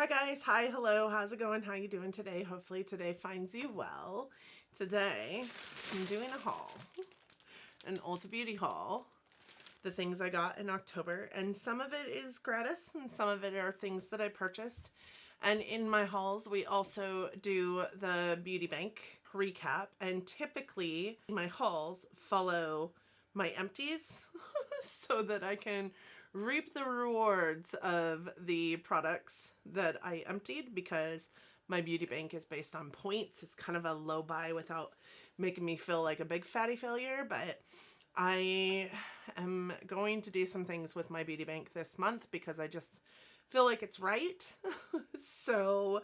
guys, hi, hello, how's it going? How you doing today? Hopefully today finds you well. Today, I'm doing a haul, an Ulta Beauty haul, the things I got in October, and some of it is gratis and some of it are things that I purchased. And in my hauls, we also do the beauty bank recap, and typically my hauls follow my empties so that I can reap the rewards of the products that I emptied, because my beauty bank is based on points. It's kind of a low buy without making me feel like a big fatty failure, but I am going to do some things with my beauty bank this month because I just feel like it's right. So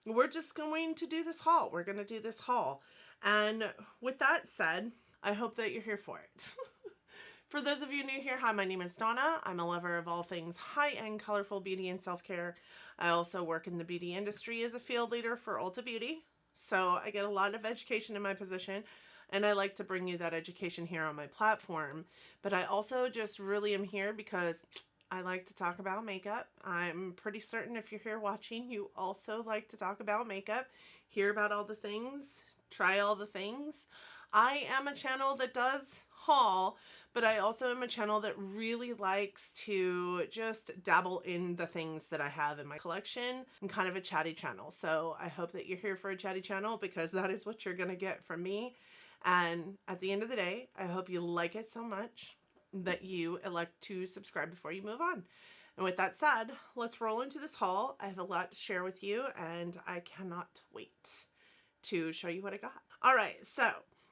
we're just going to do this haul. We're going to do this haul. And with that said, I hope that you're here for it. For those of you new here, hi, my name is Donna. I'm a lover of all things high-end, colorful beauty and self-care. I also work in the beauty industry as a field leader for Ulta Beauty. So I get a lot of education in my position, and I like to bring you that education here on my platform. But I also just really am here because I like to talk about makeup. I'm pretty certain if you're here watching, you also like to talk about makeup, hear about all the things, try all the things. I am a channel that does haul, but I also am a channel that really likes to just dabble in the things that I have in my collection. I'm kind of a chatty channel, so I hope that you're here for a chatty channel because that is what you're going to get from me. And at the end of the day, I hope you like it so much that you elect to subscribe before you move on. And with that said, let's roll into this haul. I have a lot to share with you, and I cannot wait to show you what I got. All right, so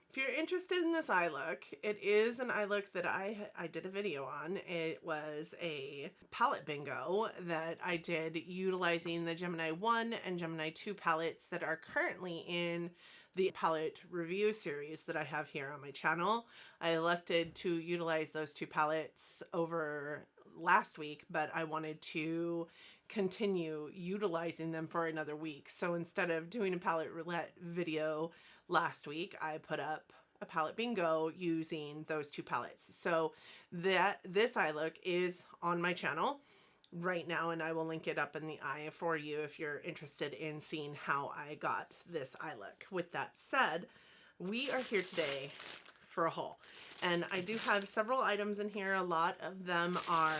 if you're interested in this eye look, it is an eye look that I did a video on. It was a palette bingo that I did utilizing the Gemini 1 and Gemini 2 palettes that are currently in the palette review series that I have here on my channel. I elected to utilize those two palettes over last week, but I wanted to continue utilizing them for another week. So instead of doing a palette roulette video last week, I put up a palette bingo using those two palettes. So this eye look is on my channel right now, and I will link it up in the eye for you if you're interested in seeing how I got this eye look. With that said, we are here today for a haul, and I do have several items in here. A lot of them are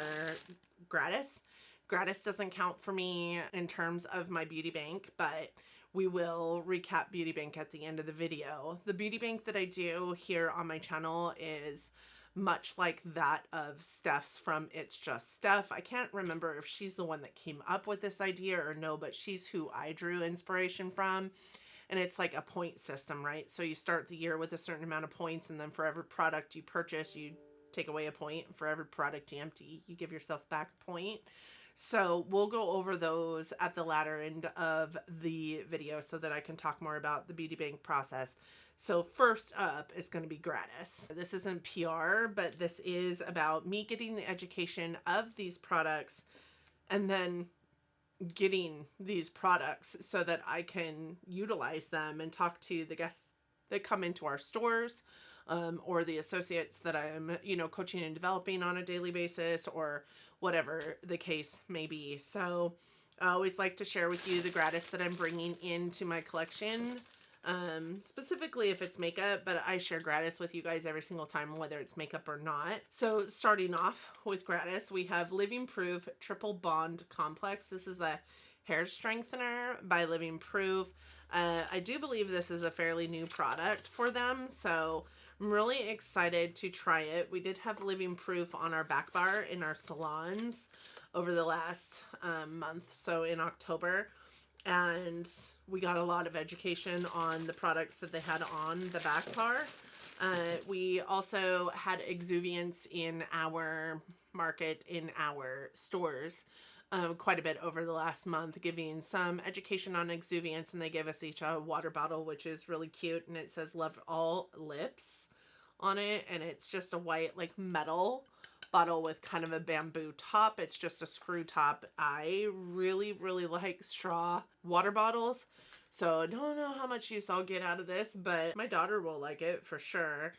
gratis. Gratis doesn't count for me in terms of my beauty bank, but we will recap beauty bank at the end of the video. The beauty bank that I do here on my channel is much like that of Steph's from It's Just Steph. I can't remember if she's the one that came up with this idea or no, but she's who I drew inspiration from. And it's like a point system, right? So you start the year with a certain amount of points, and then for every product you purchase, you take away a point. For every product you empty, you give yourself back a point. So we'll go over those at the latter end of the video so that I can talk more about the beauty bank process. So first up is going to be gratis. This isn't PR, but this is about me getting the education of these products and then getting these products so that I can utilize them and talk to the guests that come into our stores, or the associates that I'm, coaching and developing on a daily basis, or whatever the case may be. So I always like to share with you the gratis that I'm bringing into my collection, specifically if it's makeup, but I share gratis with you guys every single time, whether it's makeup or not. So starting off with gratis, we have Living Proof Triple Bond Complex. This is a hair strengthener by Living Proof. I do believe this is a fairly new product for them, so I'm really excited to try it. We did have Living Proof on our back bar in our salons over the last month, so in October, and we got a lot of education on the products that they had on the back bar. We also had exuviance in our market, in our stores, quite a bit over the last month, giving some education on exuviance, and they gave us each a water bottle, which is really cute, and it says Love All Lips on it, and it's just a white like metal bottle with kind of a bamboo top. It's just a screw top. I really like straw water bottles, so I don't know how much use I'll get out of this, but my daughter will like it for sure.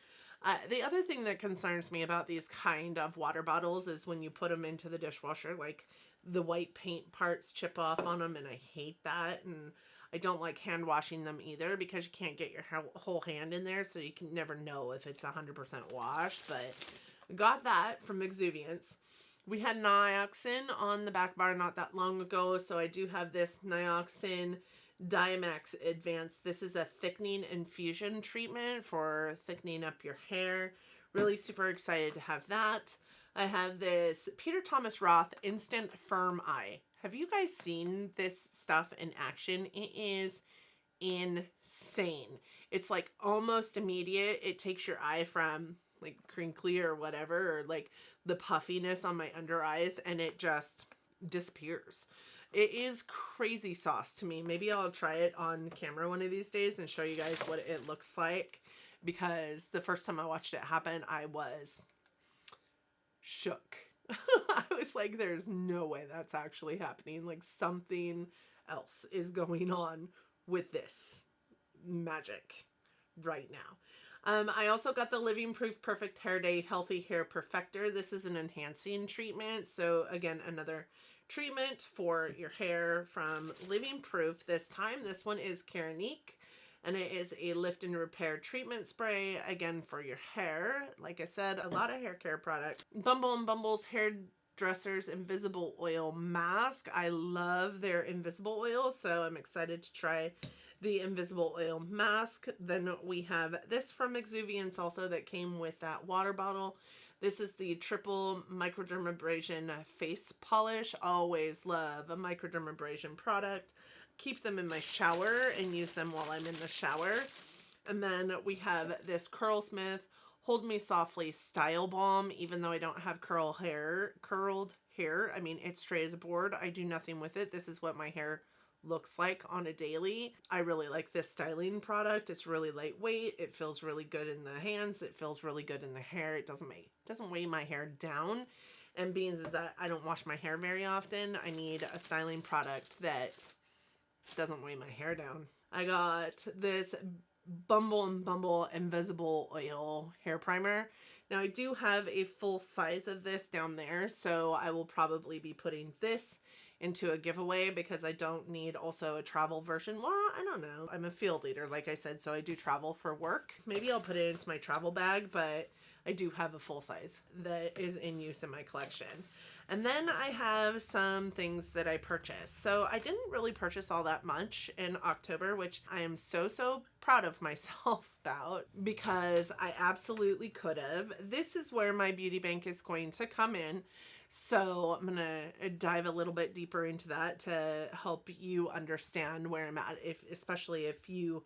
The other thing that concerns me about these kind of water bottles is when you put them into the dishwasher, like the white paint parts chip off on them, and I hate that. And I don't like hand washing them either because you can't get your whole hand in there, so you can never know if it's 100% washed. But I got that from Exuviance. We had Nioxin on the back bar not that long ago, so I do have this Nioxin Diamax Advanced. This is a thickening infusion treatment for thickening up your hair. Really super excited to have that. I have this Peter Thomas Roth Instant Firm Eye. Have you guys seen this stuff in action? It is insane. It's like almost immediate. It takes your eye from like crinkly or whatever, or like the puffiness on my under eyes, and it just disappears. It is crazy sauce to me. Maybe I'll try it on camera one of these days and show you guys what it looks like, because the first time I watched it happen, I was shook. I was like, there's no way that's actually happening. Like, something else is going on with this magic right now. I also got the Living Proof Perfect Hair Day Healthy Hair Perfector. This is an enhancing treatment. So again, another treatment for your hair from Living Proof. This time, this one is Keranique, and it is a lift and repair treatment spray, again, for your hair. Like I said, a lot of hair care products. Bumble & Bumble's Hairdresser's Invisible Oil Mask. I love their invisible oil, so I'm excited to try the invisible oil mask. Then we have this from Exuviance also that came with that water bottle. This is the triple microdermabrasion face polish. Always love a microdermabrasion product. Keep them in my shower and use them while I'm in the shower. And then we have this Curlsmith Hold Me Softly Style Balm. Even though I don't have curled hair, I mean, it's straight as a board. I do nothing with it. This is what my hair looks like on a daily. I really like this styling product. It's really lightweight. It feels really good in the hands. It feels really good in the hair. It doesn't weigh my hair down. And being is that I don't wash my hair very often, I need a styling product that doesn't weigh my hair down. I got this Bumble & Bumble Invisible Oil Hair Primer. Now I do have a full size of this down there, so I will probably be putting this into a giveaway because I don't need also a travel version. Well, I don't know. I'm a field leader, like I said, so I do travel for work. Maybe I'll put it into my travel bag, but I do have a full size that is in use in my collection. And then I have some things that I purchased. So I didn't really purchase all that much in October, which I am so proud of myself about, because I absolutely could have. This is where my beauty bank is going to come in. So I'm going to dive a little bit deeper into that to help you understand where I'm at, especially if you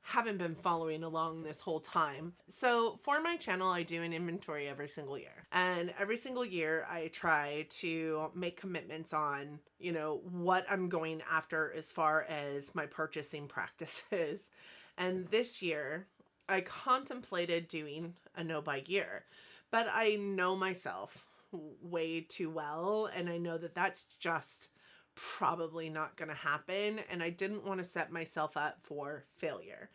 haven't been following along this whole time. So for my channel, I do an inventory every single year. And every single year I try to make commitments on, you know, what I'm going after as far as my purchasing practices. And this year I contemplated doing a no buy year, but I know myself way too well, and I know that that's just probably not going to happen, and I didn't want to set myself up for failure.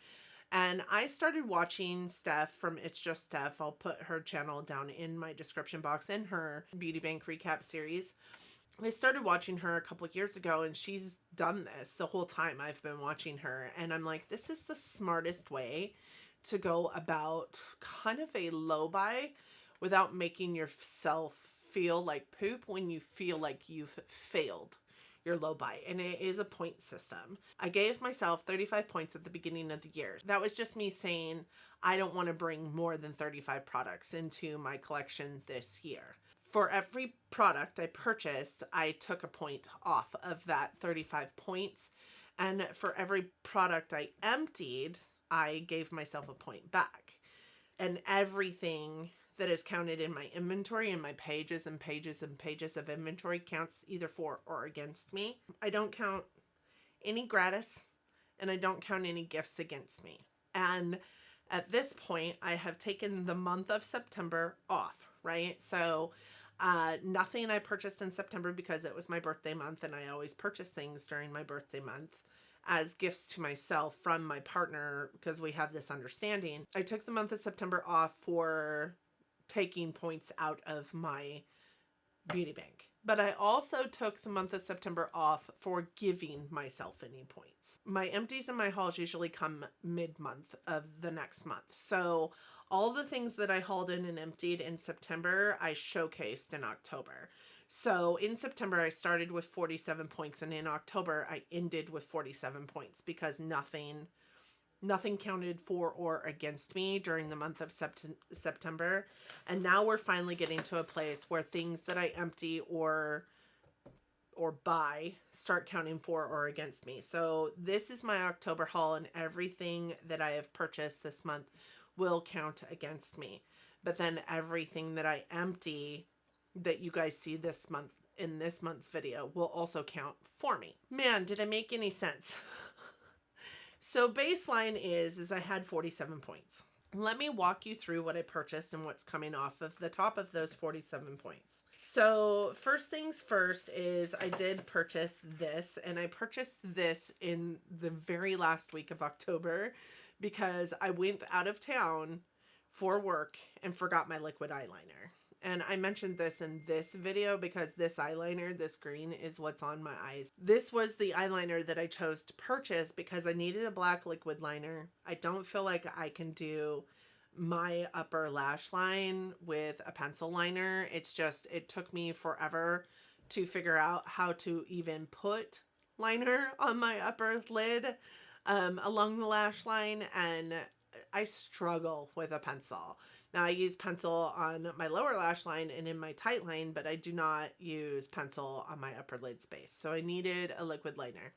And I started watching Steph from It's Just Steph. I'll put her channel down in my description box in her Beauty Bank recap series. I started watching her a couple of years ago, and she's done this the whole time I've been watching her, and I'm like, this is the smartest way to go about kind of a low buy without making yourself feel like poop when you feel like you've failed your low buy. And it is a point system. I gave myself 35 points at the beginning of the year. That was just me saying I don't want to bring more than 35 products into my collection this year. For every product I purchased, I took a point off of that 35 points. And for every product I emptied, I gave myself a point back. And everything that is counted in my inventory, and my pages and pages and pages of inventory, counts either for or against me. I don't count any gratis, and I don't count any gifts against me. And at this point, I have taken the month of September off, right? So nothing I purchased in September because it was my birthday month, and I always purchase things during my birthday month as gifts to myself from my partner because we have this understanding. I took the month of September off for taking points out of my beauty bank. But I also took the month of September off for giving myself any points. My empties and my hauls usually come mid-month of the next month. So all the things that I hauled in and emptied in September, I showcased in October. So in September, I started with 47 points, and in October, I ended with 47 points because nothing counted for or against me during the month of September. And now we're finally getting to a place where things that I empty or buy start counting for or against me. So this is my October haul, and everything that I have purchased this month will count against me. But then everything that I empty that you guys see this month in this month's video will also count for me. Man, did I make any sense? So baseline is I had 47 points. Let me walk you through what I purchased and what's coming off of the top of those 47 points. So first things first is I did purchase this, and I purchased this in the very last week of October because I went out of town for work and forgot my liquid eyeliner. And I mentioned this in this video because this eyeliner, this green, is what's on my eyes. This was the eyeliner that I chose to purchase because I needed a black liquid liner. I don't feel like I can do my upper lash line with a pencil liner. It's just, it took me forever to figure out how to even put liner on my upper lid along the lash line, and I struggle with a pencil. Now I use pencil on my lower lash line and in my tight line, but I do not use pencil on my upper lid space. So I needed a liquid liner.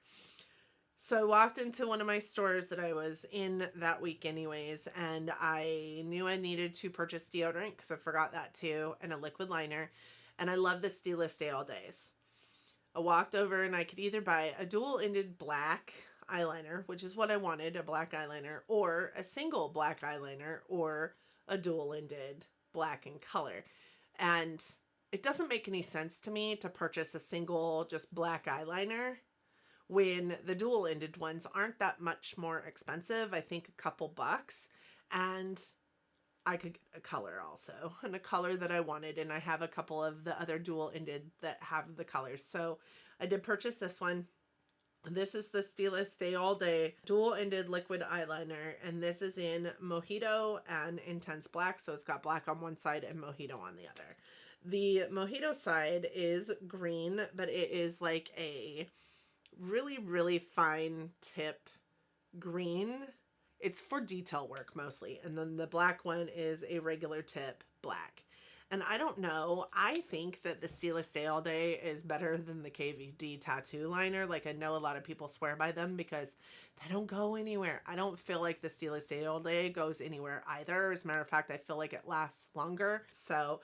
So I walked into one of my stores that I was in that week anyways, and I knew I needed to purchase deodorant because I forgot that too, and a liquid liner. And I love the Stila Stay All Days. I walked over and I could either buy a dual-ended black eyeliner, which is what I wanted, a black eyeliner, or a single black eyeliner, or a dual-ended black in color. And it doesn't make any sense to me to purchase a single just black eyeliner when the dual-ended ones aren't that much more expensive. I think a couple bucks, and I could get a color also, and a color that I wanted, and I have a couple of the other dual-ended that have the colors. So I did purchase this one. This is the Stila Stay All Day dual-ended liquid eyeliner, and this is in Mojito and Intense Black, so it's got black on one side and Mojito on the other. The Mojito side is green, but it is like a really, really fine tip green. It's for detail work mostly, and then the black one is a regular tip black. And I don't know, I think that the Stila Stay All Day is better than the KVD tattoo liner. Like, I know a lot of people swear by them because they don't go anywhere. I don't feel like the Stila Stay All Day goes anywhere either. As a matter of fact, I feel like it lasts longer. So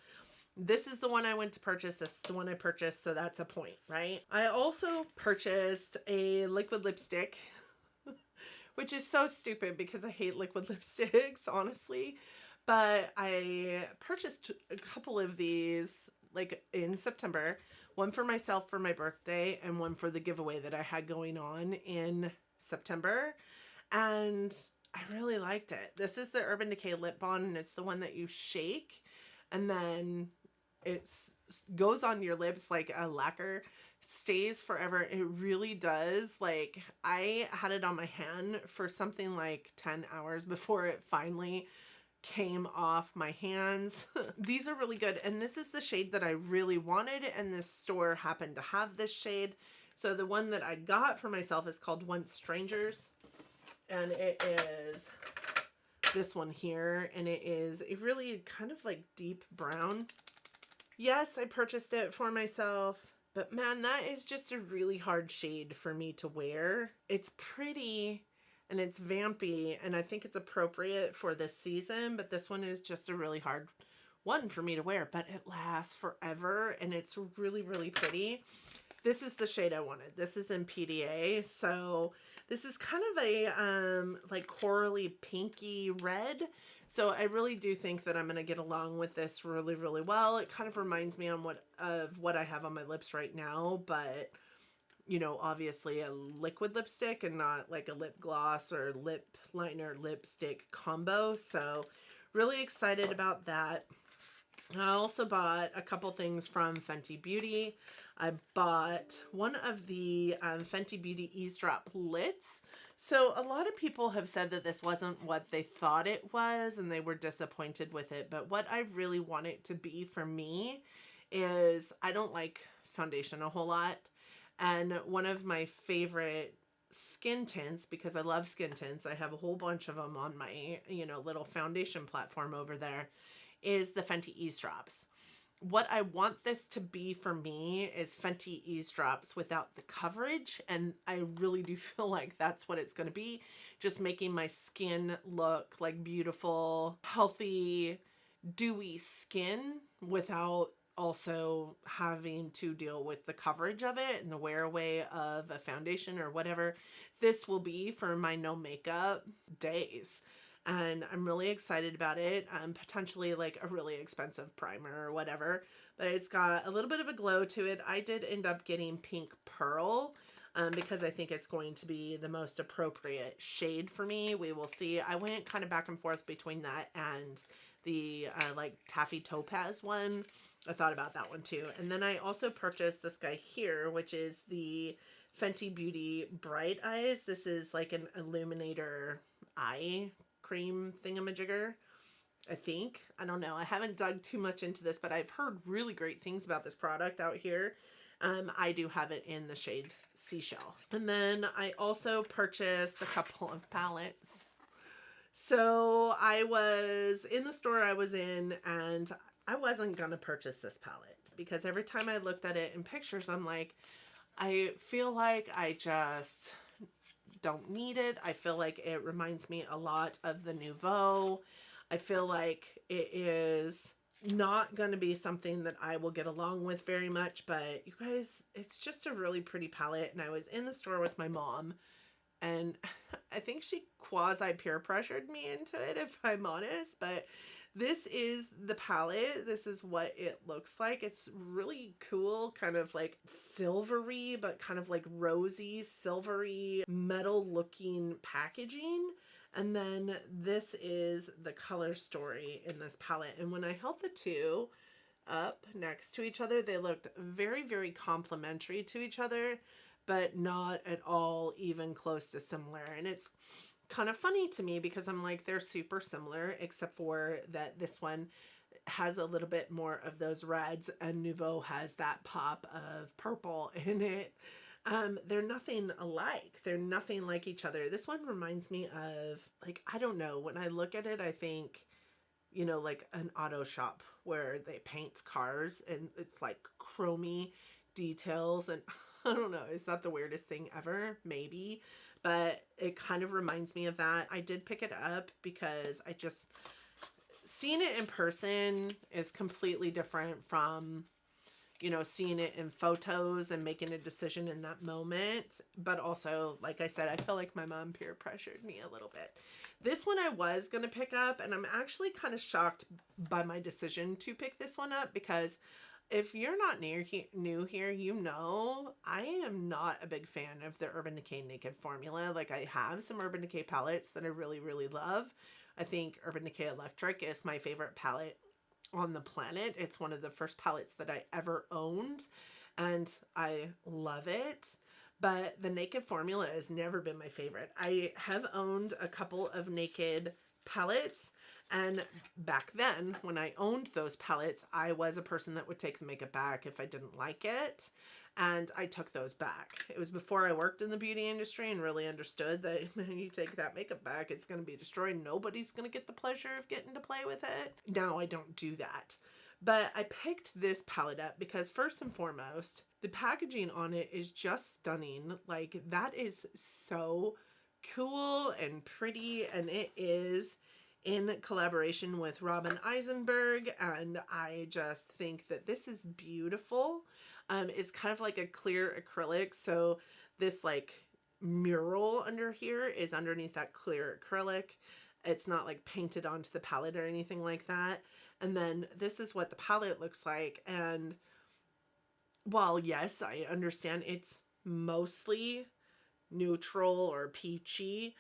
this is the one I went to purchase. This is the one I purchased, so that's a point, right? I also purchased a liquid lipstick, which is so stupid because I hate liquid lipsticks, honestly. But I purchased a couple of these like in September, one for myself for my birthday and one for the giveaway that I had going on in September. And I really liked it. This is the Urban Decay Lip Balm, and it's the one that you shake and then it goes on your lips like a lacquer, stays forever. It really does. Like, I had it on my hand for something like 10 hours before it finally came off my hands. These are really good, and this is the shade that I really wanted, and this store happened to have this shade. So the one that I got for myself is called Once Strangers, and it is this one here, and it is a really kind of like deep brown. Yes, I purchased it for myself, but man, that is just a really hard shade for me to wear. It's pretty and it's vampy, and I think it's appropriate for this season, but this one is just a really hard one for me to wear, but it lasts forever, and it's really, really pretty. This is the shade I wanted. This is in PDA, so this is kind of a like corally pinky red. So I really do think that I'm going to get along with this really, really well. It kind of reminds me of what I have on my lips right now, but you know, obviously a liquid lipstick and not like a lip gloss or lip liner lipstick combo. So really excited about that. I also bought a couple things from Fenty Beauty. I bought one of the Fenty Beauty Eavesdrop Lits. So a lot of people have said that this wasn't what they thought it was and they were disappointed with it. But what I really want it to be for me is I don't like foundation a whole lot. And one of my favorite skin tints, because I love skin tints, I have a whole bunch of them on my, little foundation platform over there, is the Fenty Eavesdrops. What I want this to be for me is Fenty Eavesdrops without the coverage, and I really do feel like that's what it's going to be, just making my skin look like beautiful, healthy, dewy skin without also having to deal with the coverage of it and the wear away of a foundation or whatever this will be for my no makeup days. And I'm really excited about it. Potentially like a really expensive primer or whatever, but it's got a little bit of a glow to it. I did end up getting Pink Pearl because I think it's going to be the most appropriate shade for me. We will see. I went kind of back and forth between that and the like Taffy Topaz one. I thought about that one too. And then I also purchased this guy here, which is the Fenty Beauty Bright Eyes. This is like an illuminator eye cream thingamajigger, I think. I don't know. I haven't dug too much into this, but I've heard really great things about this product out here. I do have it in the shade Seashell. And then I also purchased a couple of palettes. So I was in the store I was in, and I wasn't going to purchase this palette because every time I looked at it in pictures, I'm like, I feel like I just don't need it. I feel like it reminds me a lot of the Nouveau. I feel like it is not going to be something that I will get along with very much, but you guys, it's just a really pretty palette. And I was in the store with my mom, and I think she quasi peer pressured me into it, if I'm honest, but this is the palette. This is what it looks like. It's really cool, kind of like silvery, but kind of like rosy, silvery, metal looking packaging. And then this is the color story in this palette. And when I held the two up next to each other, they looked very, very complementary to each other, but not at all even close to similar. And it's kind of funny to me because I'm like, they're super similar, except for that this one has a little bit more of those reds and Nouveau has that pop of purple in it. They're nothing alike. They're nothing like each other. This one reminds me of, like, I don't know, when I look at it, I think, like an auto shop where they paint cars and it's like chromy details. And I don't know, is that the weirdest thing ever? Maybe. But it kind of reminds me of that. I did pick it up because I just, seeing it in person is completely different from, seeing it in photos and making a decision in that moment. But also, like I said, I feel like my mom peer pressured me a little bit. This one I was going to pick up, and I'm actually kind of shocked by my decision to pick this one up because if you're not new here, I am not a big fan of the Urban Decay Naked formula. Like, I have some Urban Decay palettes that I really, really love. I think Urban Decay Electric is my favorite palette on the planet. It's one of the first palettes that I ever owned, and I love it. But the Naked formula has never been my favorite. I have owned a couple of Naked palettes, and back then, when I owned those palettes, I was a person that would take the makeup back if I didn't like it, and I took those back. It was before I worked in the beauty industry and really understood that when you take that makeup back, it's going to be destroyed. Nobody's going to get the pleasure of getting to play with it. Now I don't do that. But I picked this palette up because first and foremost, the packaging on it is just stunning. Like, that is so cool and pretty, and it is in collaboration with Robin Eisenberg, and I just think that this is beautiful. It's kind of like a clear acrylic, so this like mural under here is underneath that clear acrylic. It's not like painted onto the palette or anything like that. And then this is what the palette looks like, and while yes, I understand it's mostly neutral or peachy,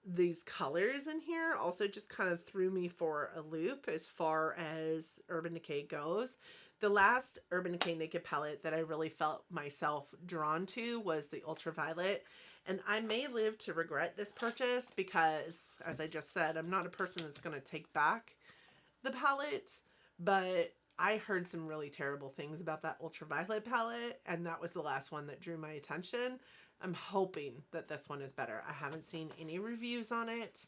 These colors in here also just kind of threw me for a loop as far as Urban Decay goes. The last Urban Decay Naked palette that I really felt myself drawn to was the Ultraviolet. And I may live to regret this purchase because, as I just said, I'm not a person that's going to take back the palettes, but I heard some really terrible things about that Ultraviolet palette, and that was the last one that drew my attention. I'm hoping that this one is better. I haven't seen any reviews on it.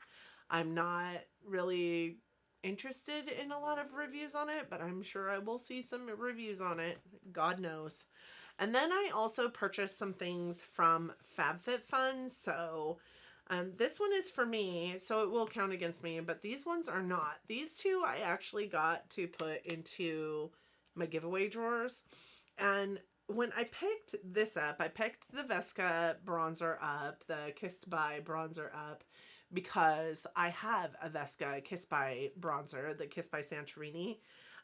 I'm not really interested in a lot of reviews on it, but I'm sure I will see some reviews on it. God knows. And then I also purchased some things from FabFitFun. So this one is for me, so it will count against me, but these ones are not. These two I actually got to put into my giveaway drawers. And when I picked this up, I picked the Vesca bronzer up, the Kissed by bronzer up, because I have a Vesca Kissed by bronzer, the Kissed by Santorini.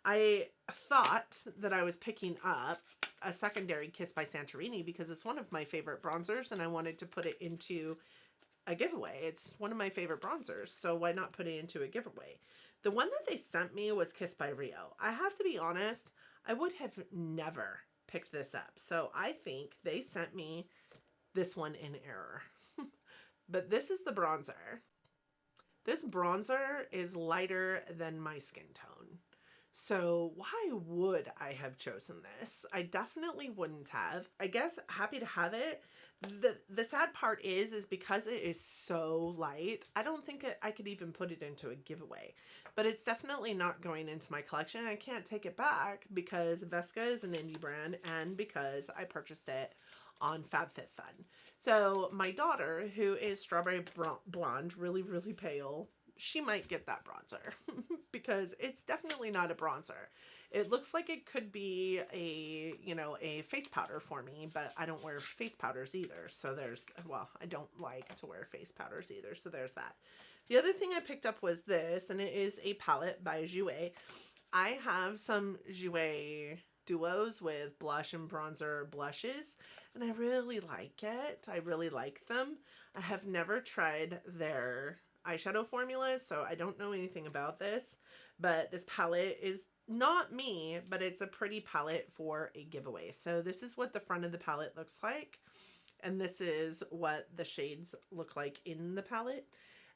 I thought that I was picking up a secondary Kissed by Santorini because it's one of my favorite bronzers and I wanted to put it into a giveaway. It's one of my favorite bronzers, so why not put it into a giveaway? The one that they sent me was Kissed by Rio. I have to be honest, I would have never picked this up. So I think they sent me this one in error. But this is the bronzer. This bronzer is lighter than my skin tone. So why would I have chosen this? I definitely wouldn't have. I guess happy to have it. The sad part is because it is so light, I don't think I could even put it into a giveaway. But it's definitely not going into my collection. I can't take it back because Vesca is an indie brand and because I purchased it on FabFitFun. So my daughter, who is strawberry blonde, really, really pale, she might get that bronzer because it's definitely not a bronzer. It looks like it could be a, you know, a face powder for me, but I don't wear face powders either. So there's, well, I don't like to wear face powders either. So there's that. The other thing I picked up was this, and it is a palette by Jouer. I have some Jouer duos with blush and bronzer blushes, and I really like it. I really like them. I have never tried their eyeshadow formulas, so I don't know anything about this, but this palette is not me, but it's a pretty palette for a giveaway. So this is what the front of the palette looks like, and this is what the shades look like in the palette.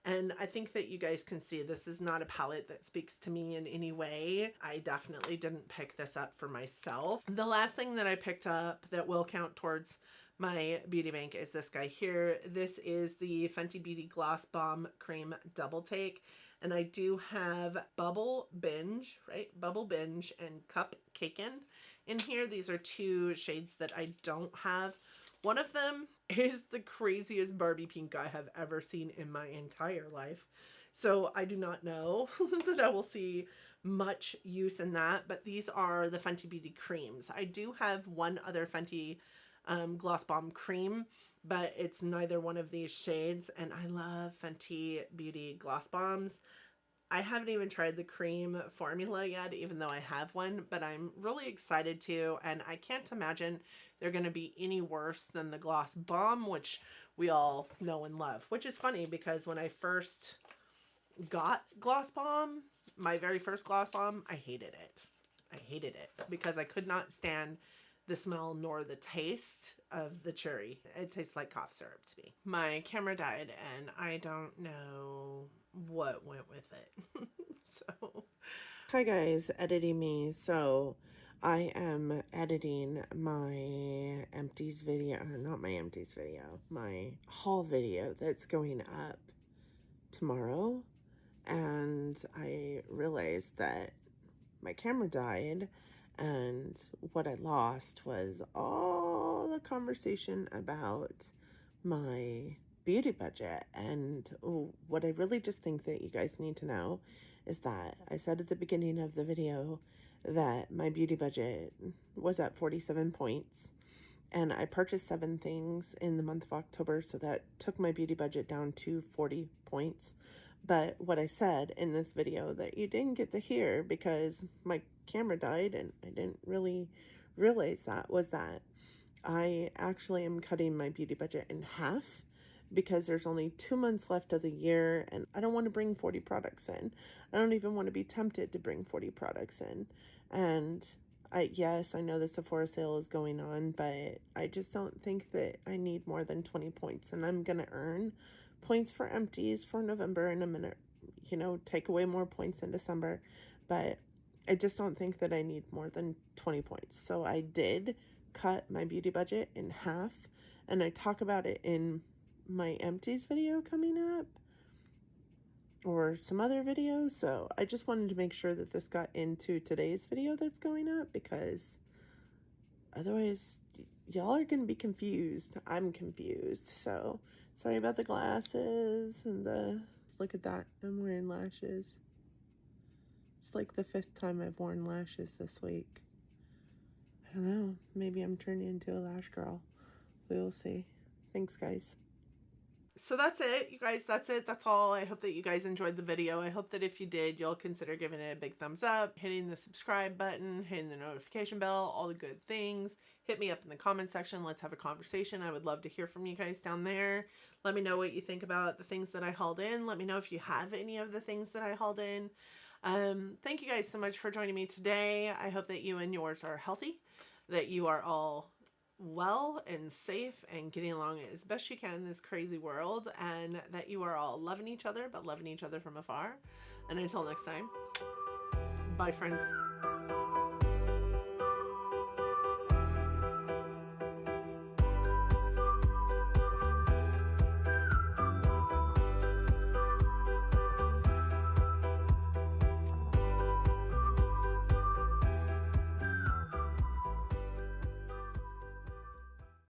And I think that you guys can see this is not a palette that speaks to me in any way. I definitely didn't pick this up for myself. The last thing that I picked up that will count towards my beauty bank is this guy here. This is the Fenty Beauty Gloss Bomb Cream Double Take. And I do have Bubble Binge, right? Bubble Binge and Cup Caken in here. These are two shades that I don't have. One of them is the craziest Barbie pink I have ever seen in my entire life. So I do not know that I will see much use in that, but these are the Fenty Beauty creams. I do have one other Fenty Gloss Bomb cream, but it's neither one of these shades, and I love Fenty Beauty Gloss Bombs. I haven't even tried the cream formula yet, even though I have one, but I'm really excited to, and I can't imagine they're going to be any worse than the Gloss Bomb, which we all know and love. Which is funny because when I first got Gloss Bomb, my very first Gloss Bomb, I hated it. I hated it because I could not stand the smell nor the taste of the cherry. It tastes like cough syrup to me. My camera died and I don't know what went with it. So, hi guys, editing me. So I am editing my empties video, or not my empties video, my haul video that's going up tomorrow. And I realized that my camera died, and what I lost was all the conversation about my beauty budget. And what I really just think that you guys need to know is that I said at the beginning of the video that my beauty budget was at 47 points, and I purchased 7 things in the month of October, so that took my beauty budget down to 40 points. But what I said in this video that you didn't get to hear because my camera died and I didn't really realize that was that I actually am cutting my beauty budget in half because there's only 2 months left of the year and I don't want to bring 40 products in. I don't even want to be tempted to bring 40 products in. And yes, I know the Sephora sale is going on, but I just don't think that I need more than 20 points. And I'm going to earn points for empties for November, and I'm going to, take away more points in December. But I just don't think that I need more than 20 points. So I did cut my beauty budget in half, and I talk about it in my empties video coming up or some other videos. So I just wanted to make sure that this got into today's video that's going up, because otherwise y'all are gonna be confused. I'm confused. So sorry about the glasses and look at that, I'm wearing lashes. It's like the 5th time I've worn lashes this week. I don't know, maybe I'm turning into a lash girl. We will see. Thanks, guys. So that's it, you guys. That's it. That's all. I hope that you guys enjoyed the video. I hope that if you did, you'll consider giving it a big thumbs up, hitting the subscribe button, hitting the notification bell, all the good things. Hit me up in the comment section. Let's have a conversation. I would love to hear from you guys down there. Let me know what you think about the things that I hauled in. Let me know if you have any of the things that I hauled in. Thank you guys so much for joining me today. I hope that you and yours are healthy, that you are all well and safe and getting along as best you can in this crazy world, and that you are all loving each other, but loving each other from afar. And until next time, bye, friends.